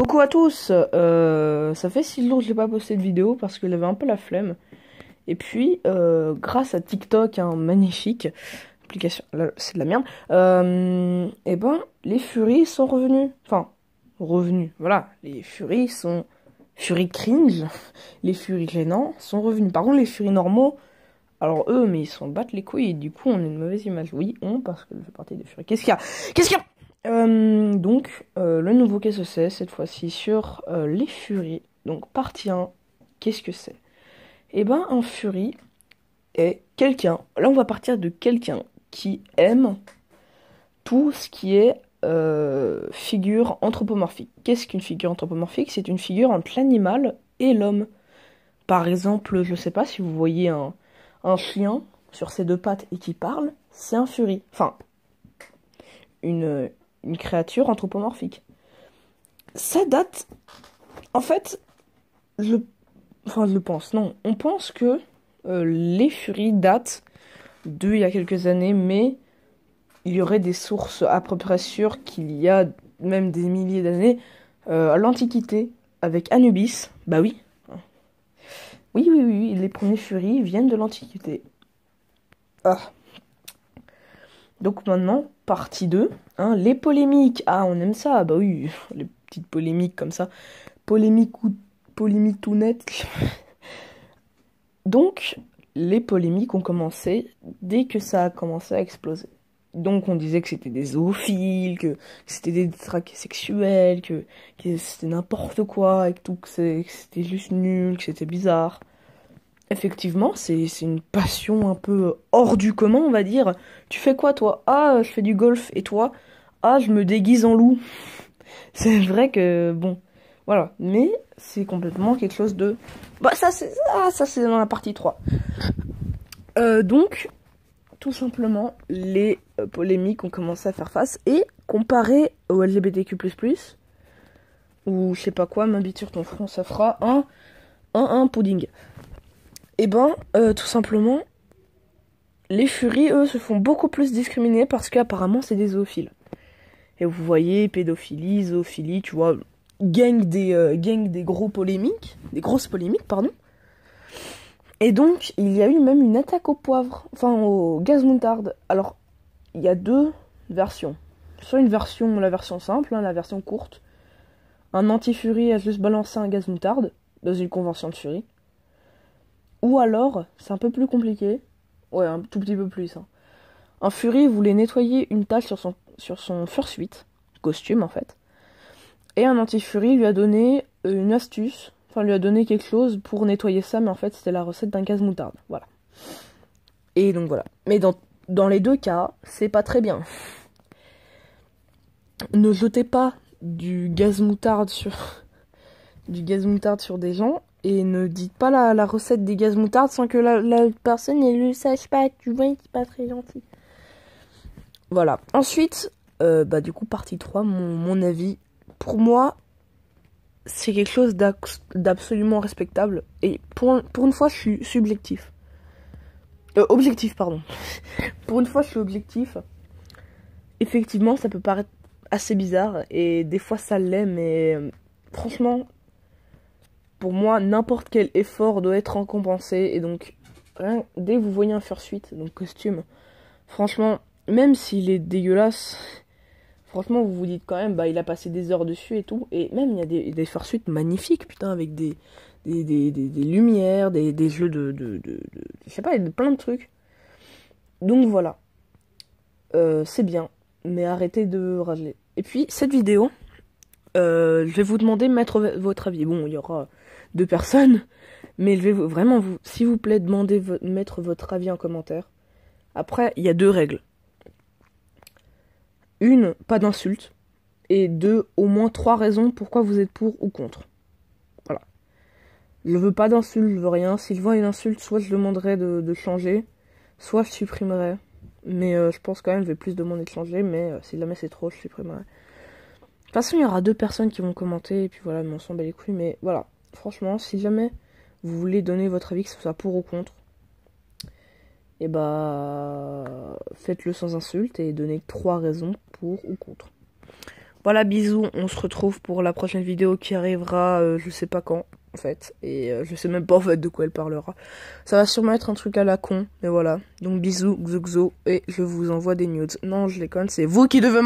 Coucou à tous, ça fait si longtemps que j'ai pas posté de vidéo parce que j'avais un peu la flemme. Et puis, grâce à TikTok, hein, magnifique application, là, c'est de la merde. Et ben, les furies sont revenus. Enfin, revenus. Voilà, les furies sont furies cringe, les furies gênants sont revenus. Par contre, les furies normaux, alors eux, mais ils s'en battent les couilles. Et du coup, on a une mauvaise image. Oui, parce que je fais partie des furies. Qu'est-ce qu'il y a? Qu'est-ce qu'il y a? Le nouveau qu'est-ce que c'est cette fois-ci sur les furies. Donc partie 1, qu'est-ce que c'est? Eh ben un furie est quelqu'un, là on va partir de quelqu'un qui aime tout ce qui est figure anthropomorphique. Qu'est-ce qu'une figure anthropomorphique? C'est une figure entre l'animal et l'homme. Par exemple, je sais pas si vous voyez un chien sur ses deux pattes et qui parle, c'est un furie. Enfin, une, une créature anthropomorphique. Ça date, en fait, je pense, non, on pense que les furies datent d'il y a quelques années, mais il y aurait des sources à peu près sûres qu'il y a même des milliers d'années, à l'Antiquité, avec Anubis, bah oui. Oui, oui, oui, oui, les premiers furies viennent de l'Antiquité. Ah. Donc maintenant, partie 2, hein, les polémiques. Ah, on aime ça, bah oui, les petites polémiques comme ça. Polémique ou polémique tout net. Donc, les polémiques ont commencé dès que ça a commencé à exploser. Donc, on disait que c'était des zoophiles, que c'était des détraqués sexuels, que c'était n'importe quoi, et que tout, que c'était juste nul, que c'était bizarre. Effectivement, c'est une passion un peu hors du commun, on va dire. Tu fais quoi, toi? Ah, je fais du golf. Et toi? Ah, je me déguise en loup. C'est vrai que, bon, voilà. Mais c'est complètement quelque chose de... Bah, ça, c'est dans la partie 3. Donc, tout simplement, les polémiques ont commencé à faire face. Et, comparé au LGBTQ++, ou je sais pas quoi, m'habite sur ton front, ça fera un pudding. Et ben, tout simplement, les furies, eux, se font beaucoup plus discriminer parce qu'apparemment, c'est des zoophiles. Et vous voyez, pédophilie, zoophilie, tu vois, gang des grosses polémiques, pardon. Et donc, il y a eu même une attaque au poivre, enfin au gaz moutarde. Alors, il y a deux versions. Soit la version simple, hein, la version courte. Un anti-furie a juste balancé un gaz moutarde dans une convention de furie. Ou alors, c'est un peu plus compliqué. Ouais, un tout petit peu plus. Hein. Un furie voulait nettoyer une tache sur son fursuit, costume en fait. Et un anti-furie lui a donné une astuce, enfin lui a donné quelque chose pour nettoyer ça, mais en fait c'était la recette d'un gaz moutarde. Voilà. Et donc voilà. Mais dans les deux cas, c'est pas très bien. Ne jetez pas du gaz moutarde sur des gens et ne dites pas la recette des gaz moutarde sans que la personne ne le sache pas. Tu vois, c'est pas très gentil. Voilà. Ensuite, du coup, partie 3, mon avis. Pour moi, c'est quelque chose d'absolument respectable. Et pour une fois, je suis subjectif. Objectif, pardon. Pour une fois, je suis objectif. Effectivement, ça peut paraître assez bizarre. Et des fois, ça l'est. Mais franchement, pour moi, n'importe quel effort doit être récompensé. Et donc, dès que vous voyez un fursuit, donc costume, franchement, même s'il est dégueulasse... Franchement, vous vous dites quand même, il a passé des heures dessus et tout. Et même, il y a des fursuits magnifiques, putain, avec des lumières, des jeux je sais pas, plein de trucs. Donc voilà. C'est bien, mais arrêtez de rager. Et puis, cette vidéo, je vais vous demander de mettre votre avis. Bon, il y aura 2 personnes, mais je vais vraiment, s'il vous plaît, demander mettre votre avis en commentaire. Après, il y a 2 règles. 1, pas d'insultes. Et 2, au moins 3 raisons pourquoi vous êtes pour ou contre. Voilà. Je veux pas d'insultes, je veux rien. Si je vois une insulte, soit je demanderai de changer, soit je supprimerai. Mais je pense quand même, je vais plus demander de changer, mais si jamais c'est trop, je supprimerai. De toute façon, il y aura 2 personnes qui vont commenter, et puis voilà, mais on s'en bat les couilles. Mais voilà, franchement, si jamais vous voulez donner votre avis, que ce soit pour ou contre, et faites-le sans insulte et donnez 3 raisons pour ou contre. Voilà, bisous, on se retrouve pour la prochaine vidéo qui arrivera, je sais pas quand, en fait. Et je sais même pas, en fait, de quoi elle parlera. Ça va sûrement être un truc à la con, mais voilà. Donc bisous, xo, et je vous envoie des nudes. Non, je les conne, c'est vous qui devez